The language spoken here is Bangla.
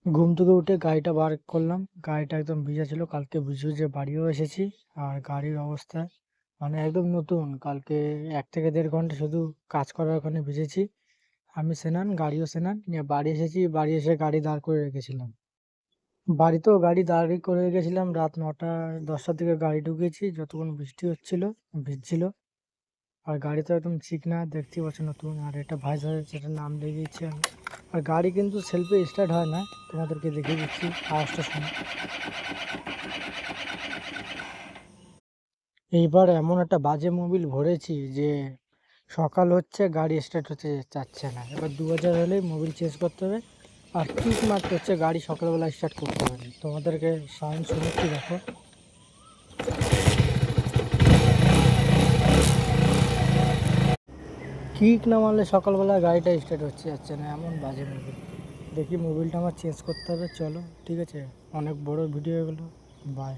ঘুম থেকে উঠে গাড়িটা বার করলাম। গাড়িটা একদম ভিজা ছিল। কালকে ভিজে, ভিজে বাড়িও এসেছি। আর গাড়ির অবস্থা মানে একদম নতুন। কালকে ১ থেকে ১.৫ ঘন্টা শুধু কাজ করার ওখানে ভিজেছি। আমি স্নান, গাড়িও স্নান। নিয়ে বাড়ি এসেছি। বাড়ি এসে গাড়ি দাঁড় করে রেখেছিলাম। বাড়িতেও গাড়ি দাঁড় করে রেখেছিলাম। রাত ৯টা ১০টার দিকে গাড়ি ঢুকিয়েছি। যতক্ষণ বৃষ্টি হচ্ছিল, ভিজছিল। আর গাড়ি তো একদম চিকনা, দেখতেই পাচ্ছ নতুন। আর এটা ভাইজার যেটার নাম লিখিয়েছি আমি। আর গাড়ি কিন্তু সেলফে স্টার্ট হয় না, তোমাদেরকে দেখিয়ে দিচ্ছি, আওয়াজটা শুনে। এইবার এমন একটা বাজে মোবিল ভরেছি যে সকাল হচ্ছে গাড়ি স্টার্ট হতে চাচ্ছে না। এবার ২০০০ হলেই মোবিল চেঞ্জ করতে হবে। আর কিক মারতে হচ্ছে, গাড়ি সকালবেলা স্টার্ট করতে হবে না। তোমাদেরকে সাউন্ড শুনেছি, দেখো। কিক না মারলে সকালবেলা গাড়িটা স্টার্ট হচ্ছে যাচ্ছে না, এমন বাজে মোবিল। দেখি মোবিলটা আমার চেঞ্জ করতে হবে। চলো ঠিক আছে, অনেক বড় ভিডিও হয়ে গেলো। বাই।